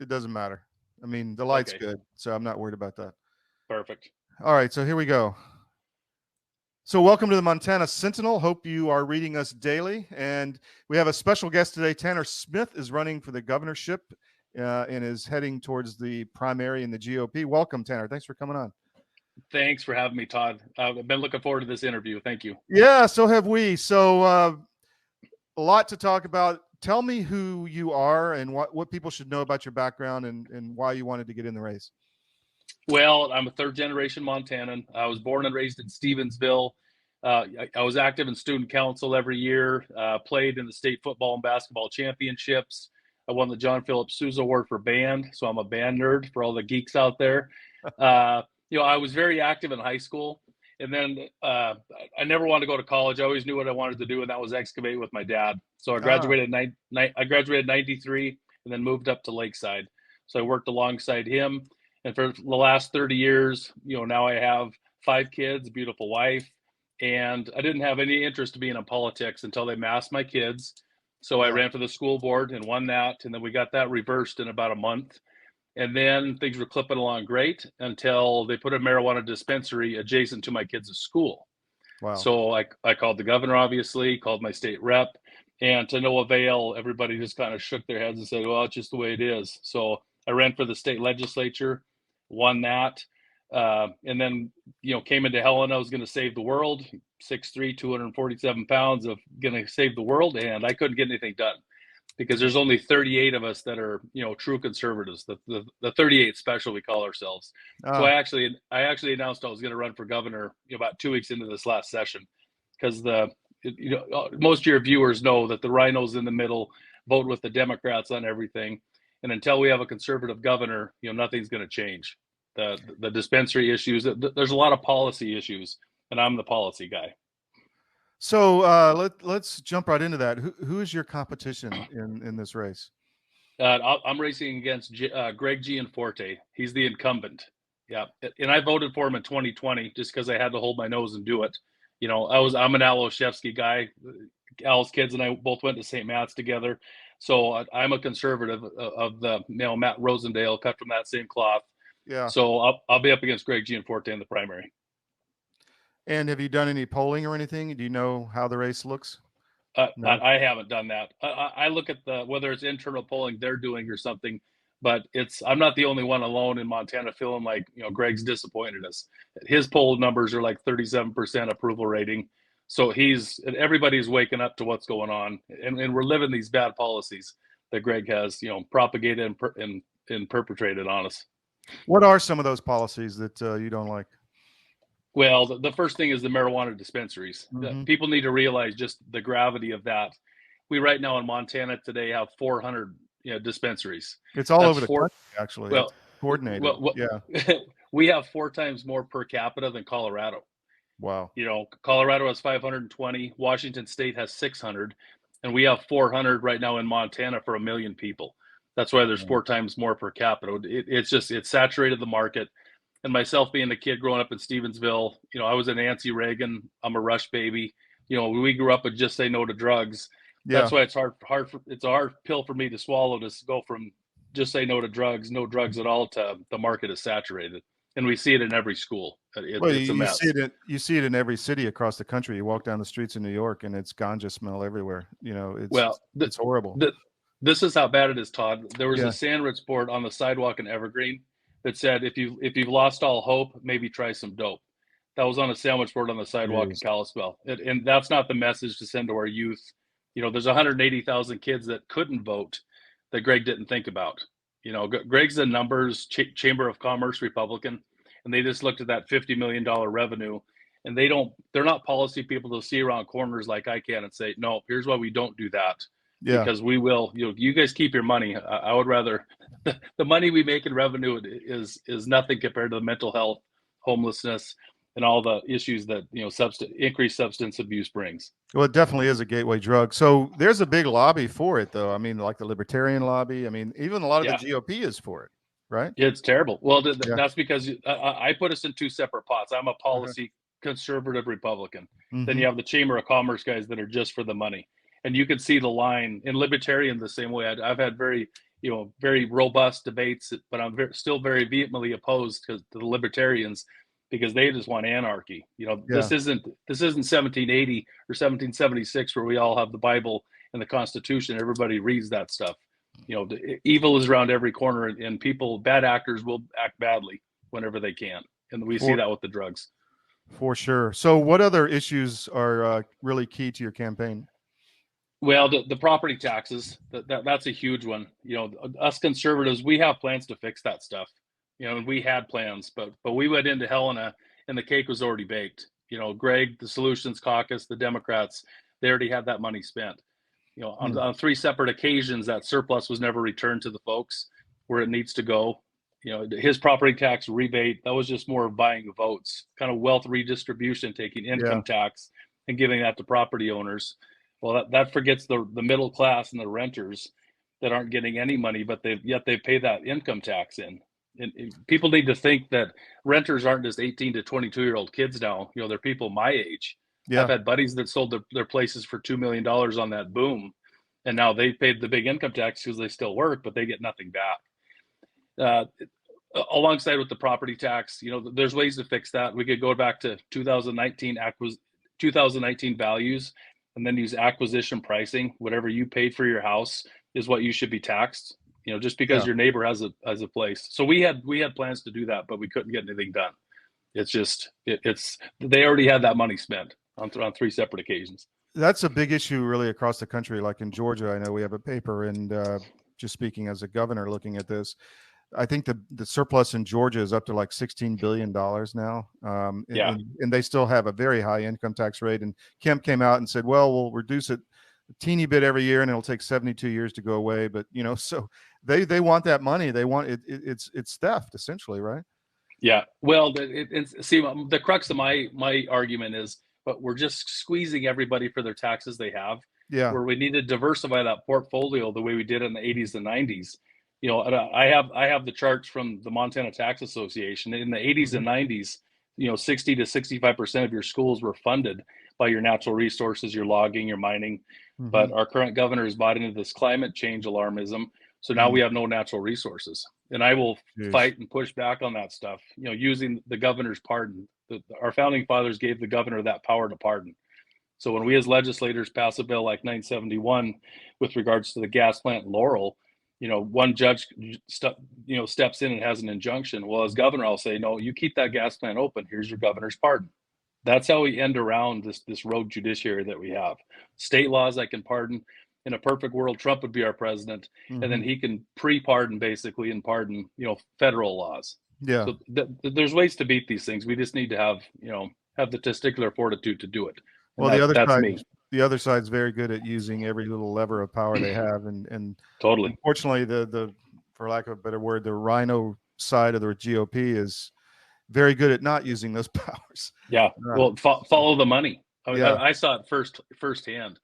It doesn't matter. I mean, the light's Okay, good, so I'm not worried about that. perfect. All right, so here we go. So, welcome to the Montana Sentinel. Hope you are reading us daily. And we have a special guest today. Tanner Smith is running for the governorship and is heading towards the primary in the GOP. Welcome, Tanner. Thanks for coming on. Thanks for having me, Todd. I've been looking forward to this interview. Thank you. Yeah, so have we. So, a lot to talk about. Tell me who you are and what people should know about your background and why you wanted to get in the race. Well, I'm a third generation Montanan. I was born and raised in Stevensville. I was active in student council every year, played in the state football and basketball championships. I won the John Philip Sousa Award for band, so I'm a band nerd for all the geeks out there. I was very active in high school, and then I never wanted to go to college. I always knew what I wanted to do, and that was excavate with my dad. So I Ah, graduated I graduated '93, and then moved up to Lakeside. So I worked alongside him, and for the last 30 years, now I have 5 kids, a beautiful wife, and I didn't have any interest in being in politics until they masked my kids. So I yeah. ran for the school board and won that, and then we got that reversed in about a month. And then things were clipping along great until they put a marijuana dispensary adjacent to my kids' school. Wow. So I called the governor, obviously, called my state rep, and to no avail, everybody just kind of shook their heads and said, well, it's just the way it is. So I ran for the state legislature, won that, and then, came into Helena. I was going to save the world, 6'3", 247 pounds of going to save the world, and I couldn't get anything done because there's only 38 of us that are, true conservatives, the 38 special we call ourselves. So Ah, I actually announced I was going to run for governor, about 2 weeks into this last session, because most of your viewers know that the rhinos in the middle vote with the Democrats on everything, and until we have a conservative governor, nothing's going to change. The dispensary issues, there's a lot of policy issues, and I'm the policy guy. so let's jump right into that. Who is your competition in this race? I'm racing against Greg Gianforte. He's the incumbent. Yeah, and I voted for him in 2020 just because I had to hold my nose and do it. I'm an Al Olszewski guy. Al's kids and I both went to St. Matt's together, so I'm a conservative of the Matt Rosendale, cut from that same cloth. Yeah. So I'll be up against Greg Gianforte in the primary. And have you done any polling or anything? Do you know how the race looks? No. I haven't done that. I look at whether it's internal polling they're doing or something, but I'm not the only one alone in Montana feeling like Greg's disappointed us. His poll numbers are like 37% approval rating, so everybody's waking up to what's going on, and we're living these bad policies that Greg has propagated and perpetrated on us. What are some of those policies that you don't like? Well, the first thing is the marijuana dispensaries. Mm-hmm. People need to realize just the gravity of that. We right now in Montana today have 400 dispensaries. It's all That's over the four. country, actually. It's Well, coordinated. well, Yeah. we have 4 times more per capita than Colorado. Wow. Colorado has 520. Washington State has 600, and we have 400 right now in Montana for 1 million people. That's why there's 4 times more per capita. It's saturated the market. And myself being a kid growing up in Stevensville, I was a Nancy Reagan. I'm a Rush baby. We grew up with just say no to drugs. Yeah. That's why it's it's a hard pill for me to swallow to go from just say no to drugs, no drugs at all, to the market is saturated. And we see it in every school. Well, It's a mess. you see it in every city across the country. You walk down the streets in New York, and it's ganja smell everywhere. Well, It's horrible. this is how bad it is, Todd. There was Yeah. a sandwich board on the sidewalk in Evergreen that said, if you've lost all hope, maybe try some dope. That was on a sandwich board on the sidewalk in Jeez. Kalispell. And that's not the message to send to our youth. There's 180,000 kids that couldn't vote that Greg didn't think about. Greg's a numbers Chamber of Commerce Republican, and they just looked at that $50 million revenue, and they're not policy people to see around corners like I can and say, no, here's why we don't do that. Yeah. Because we will, you guys keep your money. I would rather the money we make in revenue is nothing compared to the mental health, homelessness, and all the issues that increased substance abuse brings. Well, it definitely is a gateway drug. So there's a big lobby for it, though. I mean, like the libertarian lobby. I mean, even a lot of the Yeah, GOP is for it, right? it's terrible. Well, Yeah. that's because I put us in two separate pots. I'm a Uh-huh. policy conservative Republican. Then Mm-hmm. you have the Chamber of Commerce guys that are just for the money. And you can see the line in libertarian the same way. I've had very very robust debates, but I'm still very vehemently opposed to the libertarians because they just want anarchy. This isn't 1780 or 1776 where we all have the Bible and the Constitution. Everybody reads that stuff. Evil is around every corner, and bad actors will act badly whenever they can. And we see that with the drugs. For sure. So what other issues are really key to your campaign? Well, the property taxes, that's a huge one. Us conservatives, we have plans to fix that stuff. And we had plans, but we went into Helena and the cake was already baked. Greg, the Solutions Caucus, the Democrats, they already had that money spent. On 3 separate occasions, that surplus was never returned to the folks where it needs to go. His property tax rebate, that was just more buying votes, kind of wealth redistribution, taking income tax and giving that to property owners. Well, that forgets the middle class and the renters that aren't getting any money, but they pay that income tax in. And people need to think that renters aren't just 18 to 22-year-old kids now. They're people my age. Yeah. I've had buddies that sold their places for $2 million on that boom, and now they paid the big income tax because they still work, but they get nothing back. Alongside with the property tax, there's ways to fix that. We could go back to 2019 values, and then use acquisition pricing. Whatever you paid for your house is what you should be taxed. Just because your neighbor has a place. So we had plans to do that, but we couldn't get anything done. It's just they already had that money spent on 3 separate occasions. That's a big issue really across the country. Like in Georgia, I know we have a paper, and just speaking as a governor looking at this, I think the surplus in Georgia is up to like $16 billion now. And they still have a very high income tax rate. And Kemp came out and said, well, we'll reduce it a teeny bit every year and it'll take 72 years to go away. But, so they want that money. They want it. It's theft essentially, right? Yeah. Well, see, the crux of my argument is, but we're just squeezing everybody for their taxes they have. Yeah. Where we need to diversify that portfolio the way we did in the 80s and 90s. I have the charts from the Montana Tax Association. In the 80s and 90s, 60 to 65% of your schools were funded by your natural resources, your logging, your mining. But our current governor has bought into this climate change alarmism. So now we have no natural resources. And I will fight and push back on that stuff, using the governor's pardon. Our founding fathers gave the governor that power to pardon. So when we as legislators pass a bill like 971 with regards to the gas plant in Laurel, one judge steps in and has an injunction. Well, as governor, I'll say, no, you keep that gas plant open. Here's your governor's pardon. That's how we end around this rogue judiciary that we have. State laws I can pardon. In a perfect world, Trump would be our president, and then he can pre-pardon basically and pardon, federal laws. Yeah. So there's ways to beat these things. We just need to have the testicular fortitude to do it. And well, the other side's very good at using every little lever of power they have, and totally. Unfortunately, the for lack of a better word, the rhino side of the GOP is very good at not using those powers. Yeah. Well, follow the money. I saw it firsthand.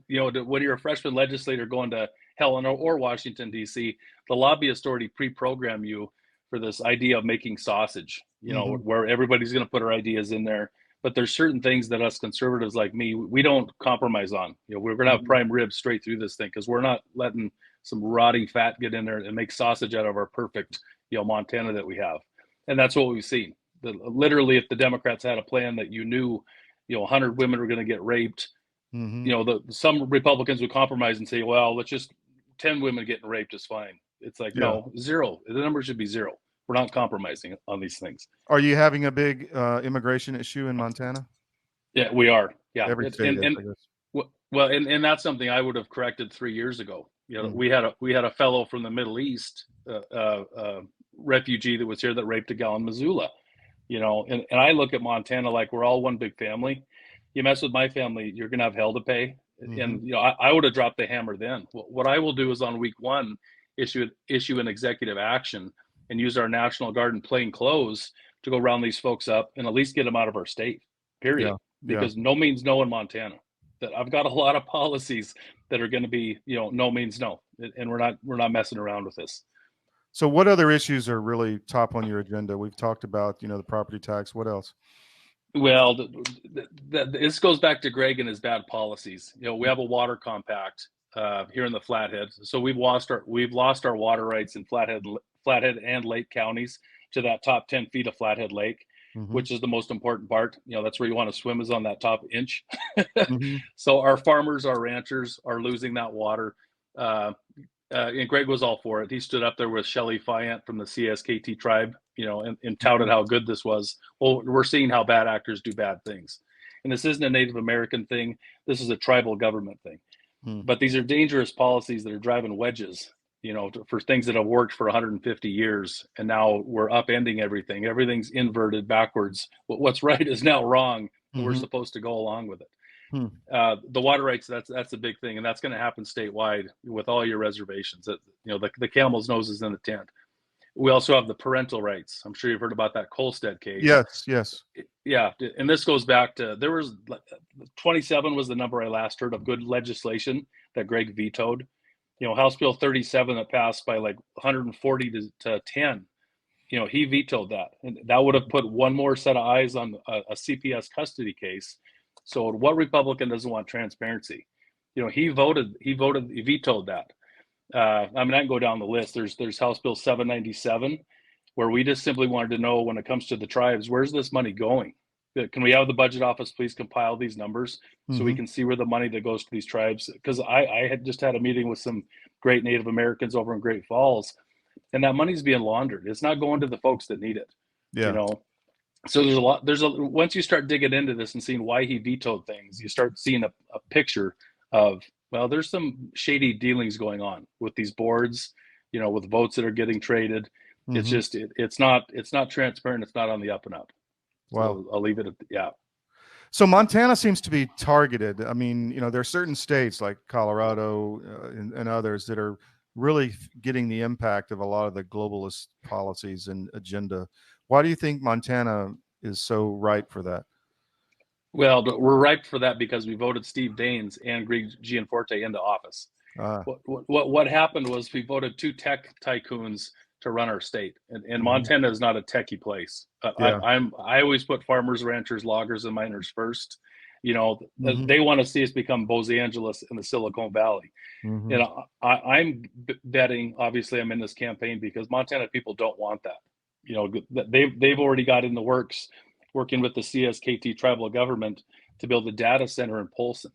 When you're a freshman legislator going to Helena or Washington, D.C., the lobbyists already pre-program you for this idea of making sausage, where everybody's going to put our ideas in there. But there's certain things that us conservatives like me, we don't compromise on. We're going to have prime ribs straight through this thing because we're not letting some rotting fat get in there and make sausage out of our perfect, Montana that we have. And that's what we've seen. Literally, if the Democrats had a plan that 100 women were going to get raped, some Republicans would compromise and say, well, let's just 10 women getting raped is fine. It's like, no, 0. The number should be 0. We're not compromising on these things. Are you having a big immigration issue in Montana? Yeah, we are. Yeah. Every state is, I guess. Well, and that's something I would have corrected 3 years ago. We had a fellow from the Middle East, refugee that was here that raped a gal in Missoula. And I look at Montana like we're all one big family. You mess with my family, you're going to have hell to pay. And I would have dropped the hammer then. What I will do is on week 1 issue an executive action and use our National Guard in plain clothes to go round these folks up and at least get them out of our state, period. Because no means no in Montana. That I've got a lot of policies that are going to be, no means no. And we're not messing around with this. So what other issues are really top on your agenda? We've talked about, the property tax. What else? Well, this goes back to Greg and his bad policies. We have a water compact. here in the Flathead. So we've lost our water rights in Flathead and Lake counties to that top 10 feet of Flathead Lake, which is the most important part. That's where you want to swim, is on that top inch. So our farmers, our ranchers are losing that water. And Greg was all for it. He stood up there with Shelley Fayant from the CSKT tribe, and touted how good this was. Well, we're seeing how bad actors do bad things. And this isn't a Native American thing. This is a tribal government thing. But these are dangerous policies that are driving wedges, for things that have worked for 150 years. And now we're upending everything. Everything's inverted backwards. What's right is now wrong. And we're supposed to go along with it. The water rights, that's a big thing. And that's going to happen statewide with all your reservations. The camel's nose is in the tent. We also have the parental rights. I'm sure you've heard about that Colstead case. Yes. Yeah. And this goes back to, there was 27 was the number I last heard of good legislation that Greg vetoed. House Bill 37 that passed by like 140 to 10. He vetoed that. And that would have put one more set of eyes on a CPS custody case. So what Republican doesn't want transparency? He vetoed that. I can go down the list. There's House Bill 797, where we just simply wanted to know, when it comes to the tribes, where's this money going? Can we have the budget office please compile these numbers so we can see where the money that goes to these tribes? Because I had just had a meeting with some great Native Americans over in Great Falls, and that money's being laundered. It's not going to the folks that need it. So once you start digging into this and seeing why he vetoed things, you start seeing a picture of, well, there's some shady dealings going on with these boards, with votes that are getting traded. It's just, it's not transparent. It's not on the up and up. Wow. So I'll leave it at, yeah. So Montana seems to be targeted. I mean, there are certain states like Colorado and others that are really getting the impact of a lot of the globalist policies and agenda. Why do you think Montana is so ripe for that? Well, we're ripe for that because we voted Steve Daines and Greg Gianforte into office. What happened was we voted two tech tycoons to run our state, and Montana is not a techie place. I always put farmers, ranchers, loggers, and miners first. They want to see us become Los Angeles in the Silicon Valley. And I'm betting, obviously, I'm in this campaign because Montana people don't want that. They've already got in the works, working with the CSKT tribal government to build a data center in Polson.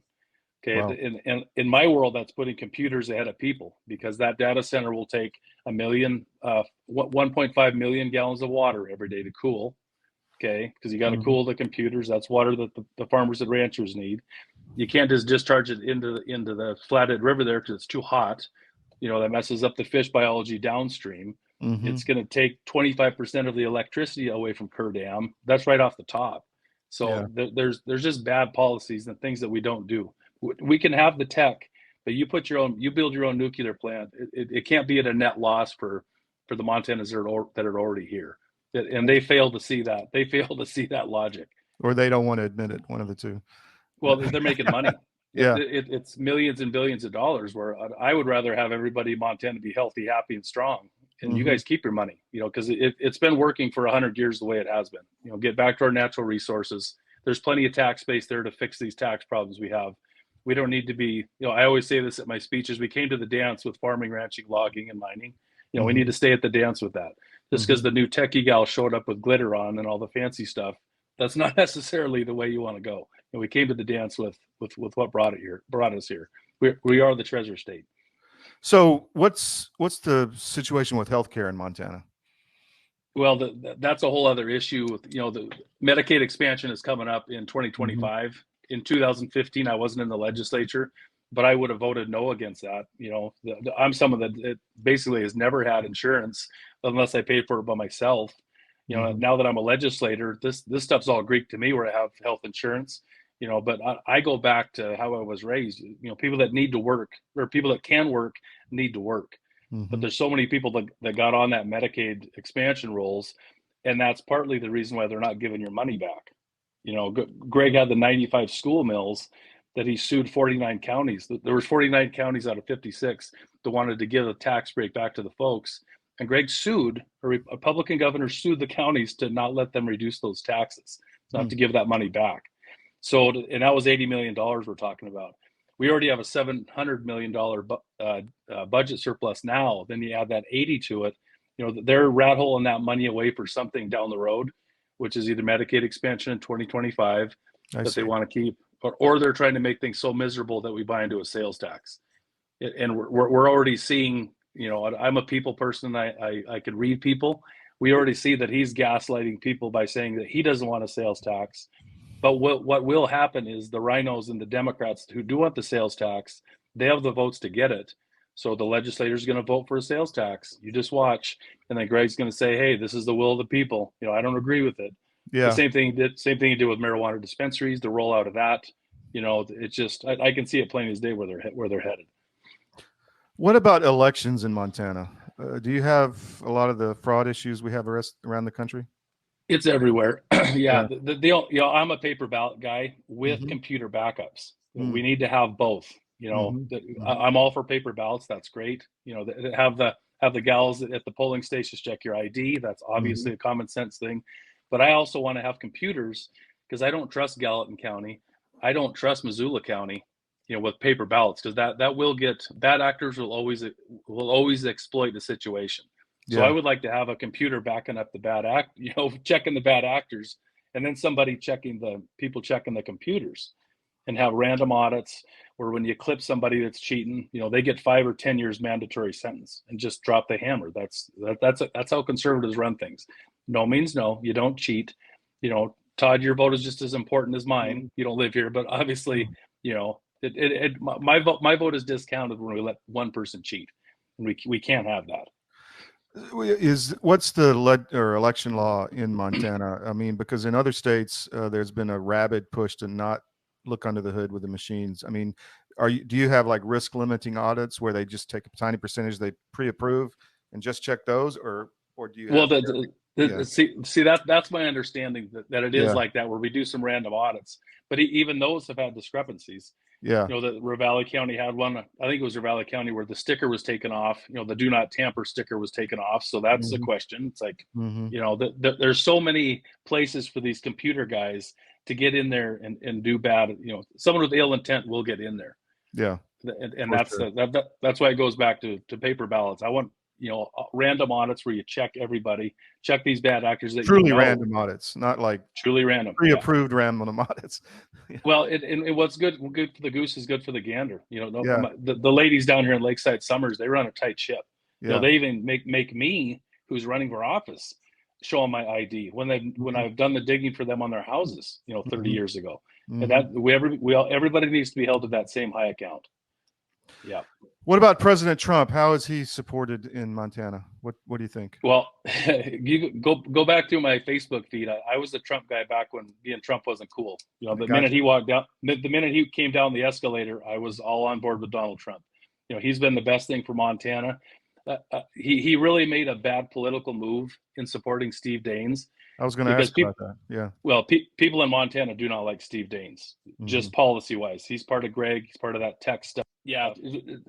Okay. Wow. And in my world, that's putting computers ahead of people, because that data center will take 1.5 million gallons of water every day to cool. Okay. Because you got to cool the computers. That's water that the farmers and ranchers need. You can't just discharge it into the Flathead River there because it's too hot. That messes up the fish biology downstream. It's going to take 25% of the electricity away from Kerr Dam. That's right off the top. So there's just bad policies and things that we don't do. We can have the tech, but you build your own nuclear plant. It can't be at a net loss for the Montanans that are already here. And they fail to see that. They fail to see that logic. Or they don't want to admit it, one of the two. Well, they're making money. Yeah. It's millions and billions of dollars, where I would rather have everybody in Montana be healthy, happy, and strong. And you guys keep your money, because it's been working for 100 years the way it has been. Get back to our natural resources. There's plenty of tax base there to fix these tax problems we have. We don't need to be, I always say this at my speeches, we came to the dance with farming, ranching, logging, and mining. We need to stay at the dance with that. Just because the new techie gal showed up with glitter on and all the fancy stuff, that's not necessarily the way you want to go. We came to the dance with what brought us here. We are the treasure state. So what's the situation with healthcare in Montana? Well, that's a whole other issue. The Medicaid expansion is coming up in 2025. In 2015, I wasn't in the legislature, but I would have voted no against that. I'm someone that basically has never had insurance unless I paid for it by myself. Now that I'm a legislator, this stuff's all Greek to me, where I have health insurance. But I go back to how I was raised. People that need to work, or people that can work, need to work. But there's so many people that got on that Medicaid expansion rolls, and that's partly the reason why they're not giving your money back. Greg had the 95 school mills that he sued 49 counties. There was 49 counties out of 56 that wanted to give a tax break back to the folks. And Greg sued, a Republican governor sued the counties to not let them reduce those taxes, not to give that money back. So, and that was $80 million we're talking about. We already have a $700 million budget surplus now. Then you add that 80 to it. They're rat holing that money away for something down the road, which is either Medicaid expansion in 2025 that they want to keep, or they're trying to make things so miserable that we buy into a sales tax. And we're already seeing, I'm a people person. I could read people. We already see that he's gaslighting people by saying that he doesn't want a sales tax. But what will happen is the rhinos and the Democrats who do want the sales tax, they have the votes to get it. So the legislator's going to vote for a sales tax. You just watch. And then Greg's going to say, hey, this is the will of the people. I don't agree with it. Yeah. The same thing you did with marijuana dispensaries, the rollout of that. It's just, I can see it plain as day where they're headed. What about elections in Montana? Do you have a lot of the fraud issues we have around the country? It's everywhere. Yeah. I'm a paper ballot guy with computer backups. We need to have both. I'm all for paper ballots. That's great. Have the gals at the polling stations check your ID. That's obviously a common sense thing. But I also want to have computers because I don't trust Gallatin County. I don't trust Missoula County, with paper ballots, because that will get bad actors will always exploit the situation. So I would like to have a computer backing up the bad act, checking the bad actors, and then somebody checking the computers, and have random audits where when you clip somebody that's cheating, they get 5 or 10 years mandatory sentence and just drop the hammer. That's how conservatives run things. No means no. You don't cheat. Todd, your vote is just as important as mine. You don't live here, but obviously, my vote is discounted when we let one person cheat, and we can't have that. What's the election law in Montana? I mean, because in other states, there's been a rabid push to not look under the hood with the machines. I mean, do you have like risk limiting audits where they just take a tiny percentage they pre-approve and just check those, or do you have see that's my understanding that it is like that, where we do some random audits, but even those have had discrepancies. Yeah. That Ravalli County had one. I think it was Ravalli County where the sticker was taken off. The do not tamper sticker was taken off. So that's the question. It's like, there's so many places for these computer guys to get in there and do bad. Someone with ill intent will get in there. Yeah. And that's why it goes back to paper ballots. I want, random audits where you check everybody, check these bad actors. That truly random audits, not like truly random, pre-approved random audits. Well, and what's good for the goose is good for the gander. The ladies down here in Lakeside Summers, they run a tight ship. They even make me, who's running for office, show them my ID when I've done the digging for them on their houses, 30 years ago. And that everybody needs to be held to that same high account. Yeah. What about President Trump? How is he supported in Montana? What do you think? Well, you go back through my Facebook feed. I was the Trump guy back when being Trump wasn't cool. Minute he walked down, the minute he came down the escalator, I was all on board with Donald Trump. He's been the best thing for Montana. He really made a bad political move in supporting Steve Daines. I was going to ask about that. Yeah. Well, people in Montana do not like Steve Daines, just policy-wise. He's part of Greg. He's part of that tech stuff. Yeah,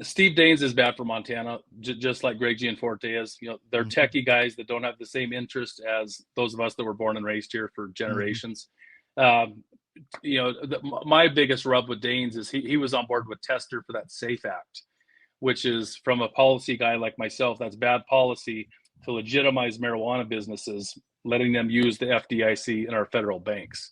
Steve Daines is bad for Montana, just like Greg Gianforte is. They're techie guys that don't have the same interest as those of us that were born and raised here for generations. My biggest rub with Daines is he was on board with Tester for that SAFE Act, which is, from a policy guy like myself, that's bad policy to legitimize marijuana businesses, letting them use the FDIC in our federal banks.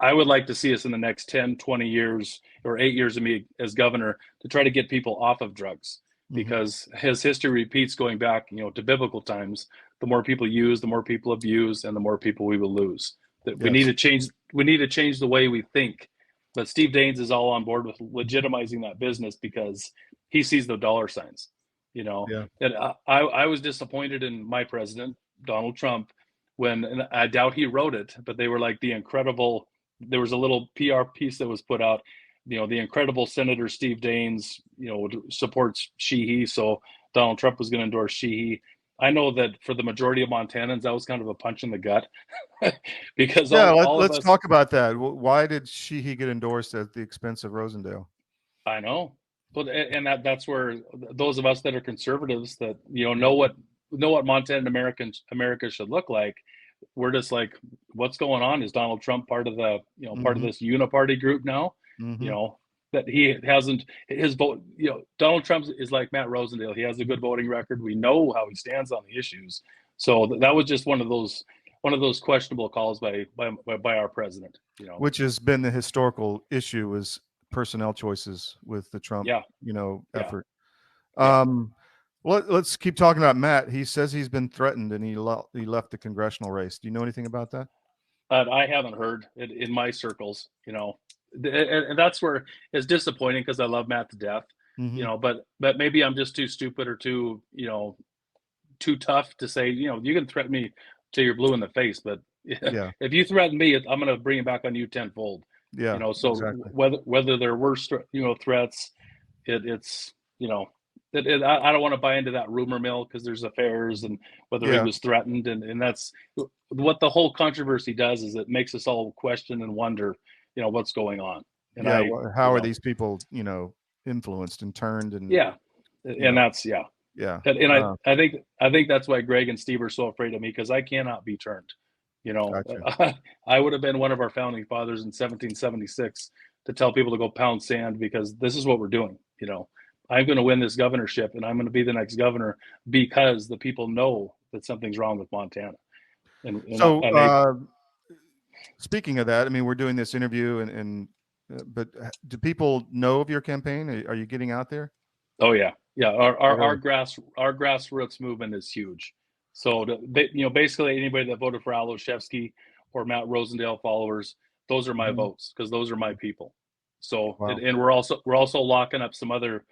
I would like to see us in the next 10, 20 years or 8 years of me as governor to try to get people off of drugs, because his history repeats going back, to biblical times. The more people use, the more people abuse, and the more people we will lose. We need to change. We need to change the way we think. But Steve Daines is all on board with legitimizing that business because he sees the dollar signs. And I was disappointed in my president, Donald Trump, and I doubt he wrote it, but they were like there was a little PR piece that was put out, the incredible Senator Steve Daines, supports she-he, so Donald Trump was going to endorse she-he. I know that for the majority of Montanans, that was kind of a punch in the gut. Because let's talk about that. Why did she-he get endorsed at the expense of Rosendale? I know. But and that's where those of us that are conservatives that know what Montana America should look like, we're just like, what's going on? Is Donald Trump part of the part of this uniparty group now? that he hasn't his vote. Donald Trump is like Matt Rosendale. He has a good voting record. We know how he stands on the issues. So that was just one of those questionable calls by our president. Which has been the historical issue is personnel choices with the Trump, effort. Yeah. Let's keep talking about Matt. He says he's been threatened and he left the congressional race. Do you know anything about that? I haven't heard it in my circles, and that's where it's disappointing because I love Matt to death, but maybe I'm just too stupid or too tough to say, you can threaten me till you're blue in the face, but if you threaten me, I'm going to bring it back on you tenfold. Yeah. So exactly. whether there were, threats, it's, I don't want to buy into that rumor mill because there's affairs and whether he was threatened. And that's what the whole controversy does is it makes us all question and wonder, what's going on. And how are these people, influenced and turned and and that's And I think that's why Greg and Steve are so afraid of me because I cannot be turned. Gotcha. I would have been one of our founding fathers in 1776 to tell people to go pound sand because this is what we're doing. I'm going to win this governorship and I'm going to be the next governor because the people know that something's wrong with Montana. And so, speaking of that, I mean, we're doing this interview but do people know of your campaign? Are you getting out there? Oh yeah. Yeah. Our grassroots movement is huge. So, basically anybody that voted for Al Olszewski or Matt Rosendale followers, those are my votes because those are my people. So, and we're also locking up some other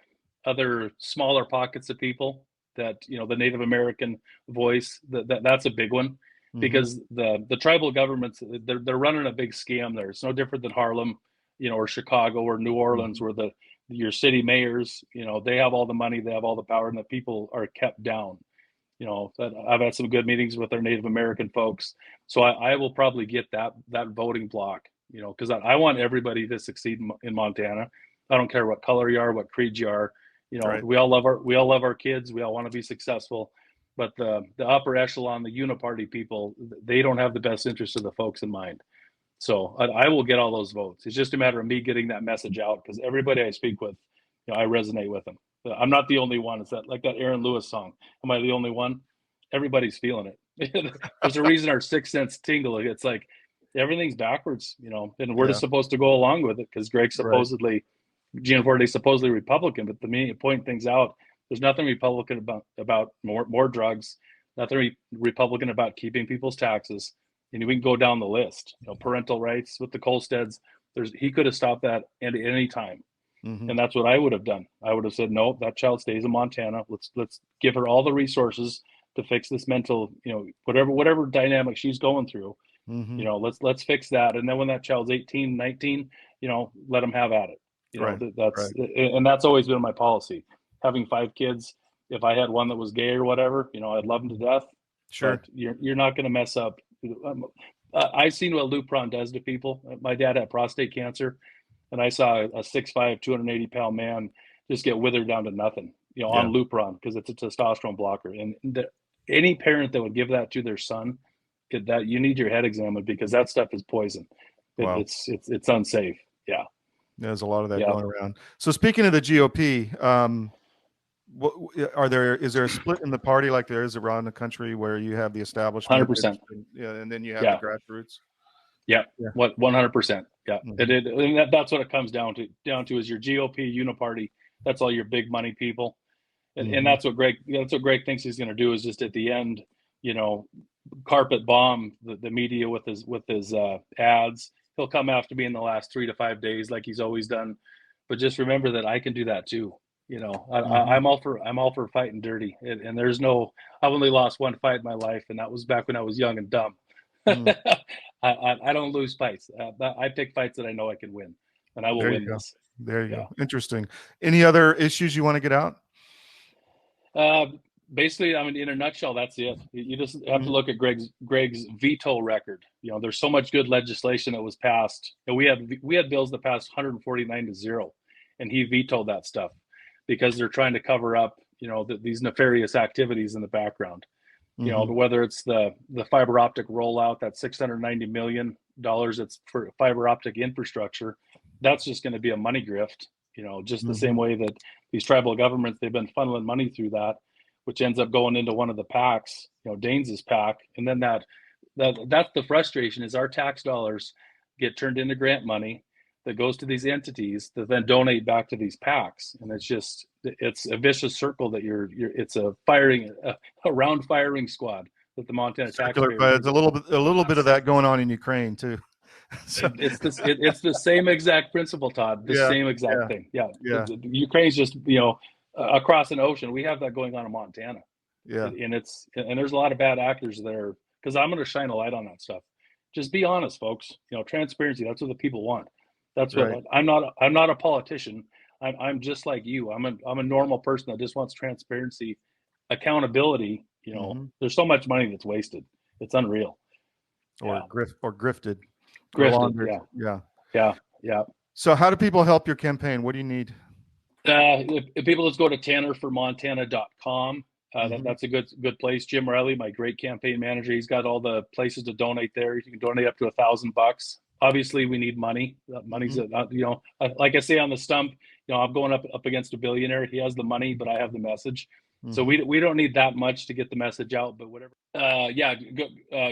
smaller pockets of people that, the Native American voice, that's a big one because the tribal governments, they're running a big scam there. It's no different than Harlem, or Chicago or New Orleans where your city mayors, they have all the money, they have all the power and the people are kept down. I've had some good meetings with our Native American folks. So I will probably get that voting block, because I want everybody to succeed in Montana. I don't care what color you are, what creed you are. We all love our kids. We all want to be successful. But the upper echelon, the uniparty people, they don't have the best interest of the folks in mind. So I will get all those votes. It's just a matter of me getting that message out because everybody I speak with, I resonate with them. I'm not the only one. It's like that Aaron Lewis song. Am I the only one? Everybody's feeling it. There's a reason our sixth sense tingle. It's like everything's backwards, and we're just supposed to go along with it because Greg's supposedly, Gianforte's supposedly Republican. But the minute you point things out, there's nothing Republican about more drugs, nothing Republican about keeping people's taxes. And we can go down the list. Parental rights with the Colsteads. He could have stopped that at any time. And that's what I would have done. I would have said, no, that child stays in Montana. Let's give her all the resources to fix this mental, whatever dynamic she's going through. Let's fix that. And then when that child's 18, 19, let them have at it. And that's always been my policy. Having 5 kids, if I had one that was gay or whatever, I'd love them to death. Sure. But you're not going to mess up. I've seen what Lupron does to people. My dad had prostate cancer. And I saw a 6'5", 280-pound man just get withered down to nothing, on Lupron because it's a testosterone blocker. And any parent that would give that to their son, that you need your head examined because that stuff is poison. It's unsafe. Yeah. There's a lot of that going around. So speaking of the GOP, is there a split in the party like there is around the country where you have the establishment 100%, and then you have the grassroots? Yeah. What 100%. Yeah. And that's what it comes down to is your GOP uniparty. That's all your big money people. And that's what Greg thinks he's going to do is just at the end, carpet bomb the media with his ads. He'll come after me in the last 3 to 5 days like he's always done. But just remember that I can do that too. I'm all for fighting dirty. And there's I've only lost one fight in my life. And that was back when I was young and dumb. I don't lose fights. I pick fights that I know I can win, and I will win this. There you go. Interesting. Any other issues you want to get out? Basically, in a nutshell, that's it. You just have to look at Greg's veto record. There's so much good legislation that was passed. And we had bills that passed 149-0, and he vetoed that stuff because they're trying to cover up, these nefarious activities in the background. Whether it's the fiber optic rollout, that $690 million that's for fiber optic infrastructure, that's just going to be a money grift, you know, just the Mhm. same way that these tribal governments, they've been funneling money through that, which ends up going into one of the PACs, you know, Daines's PAC. And then that's the frustration, is our tax dollars get turned into grant money that goes to these entities that then donate back to these PACs. And it's a vicious circle that it's a round firing squad that the Montana Circular, taxpayer but is. it's a little bit of that going on in Ukraine too. So, It's the same exact principle, Todd. The yeah, same exact yeah, thing. Yeah, yeah, Ukraine's just, you know, across an ocean. We have that going on in Montana, yeah. and there's a lot of bad actors there. Because I'm going to shine a light on that stuff. Just be honest, folks. You know, transparency. That's what the people want. That's what Right. I'm not. I'm not a politician. I'm just like you. I'm a normal person that just wants transparency, accountability. You know, Mm-hmm. there's so much money that's wasted. It's unreal. Or Yeah, grifted or grifted. laundered. Yeah, Yeah. yeah, yeah. So how do people help your campaign? What do you need? If people just go to tannerformontana.com. Mm-hmm. That's a good place. Jim Riley, my great campaign manager, he's got all the places to donate there. You can donate up to $1,000. Obviously, we need money. Money's, Mm-hmm. you know, like I say on the stump, you know, I'm going up against a billionaire. He has the money, but I have the message. So Mm-hmm. we don't need that much to get the message out, but whatever. Yeah,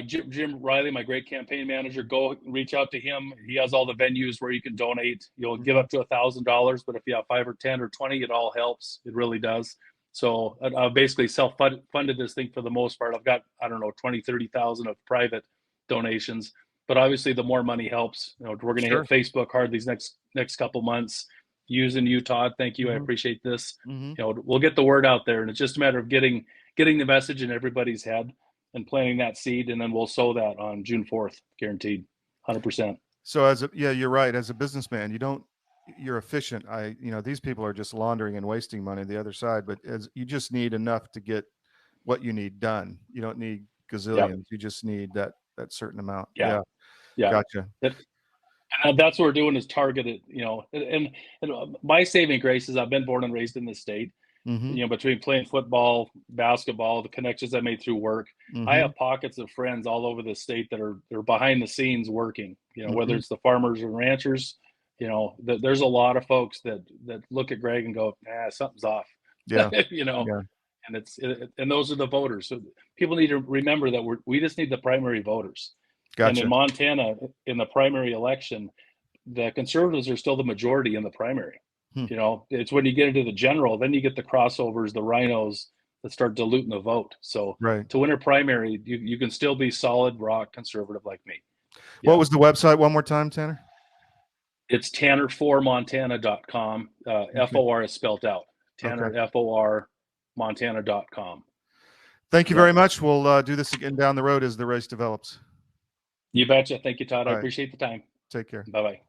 Jim Riley, my great campaign manager, go reach out to him. He has all the venues where you can donate. You'll give Mm-hmm. up to $1,000, but if you have 5 or 10 or 20, it all helps. It really does. So I basically self-funded this thing for the most part. I've got, I don't know, 20, 30,000 of private donations, but obviously the more money helps. You know, we're going to Sure. hit Facebook hard these next couple months. Using you, Todd, thank you. I Mm-hmm. appreciate this. Mm-hmm. You know, we'll get the word out there, and it's just a matter of getting the message in everybody's head and planting that seed, and then we'll sow that on June 4th, guaranteed, 100%. So yeah, you're right. As a businessman, you're efficient. These people are just laundering and wasting money the other side, but you just need enough to get what you need done. You don't need Yep. gazillions. You just need that certain amount. Yeah. Yeah. Yeah. Gotcha. And that's what we're doing, is targeted, you know, and my saving grace is I've been born and raised in the state. Mm-hmm. You know, between playing football, basketball, the connections I made through work, I Mm-hmm. have pockets of friends all over the state that are behind the scenes working, you know, whether Mm-hmm. it's the farmers and ranchers, you know, there's a lot of folks that look at Greg and go, something's off, Yeah. you know, Yeah. and and those are the voters. So people need to remember that we just need the primary voters. And in Gotcha. Montana, in the primary election, the conservatives are still the majority in the primary. Hmm. You know, it's when you get into the general, then you get the crossovers, the rhinos that start diluting the vote. So Right. to win a primary, you can still be solid rock conservative like me. Yeah. What was the website one more time, Tanner? It's tannerformontana.com. FOR is spelled out. Tanner, Okay. FOR, montana.com. Thank you very much. We'll do this again down the road as the race develops. You betcha. Thank you, Todd. I All right. appreciate the time. Take care. Bye-bye.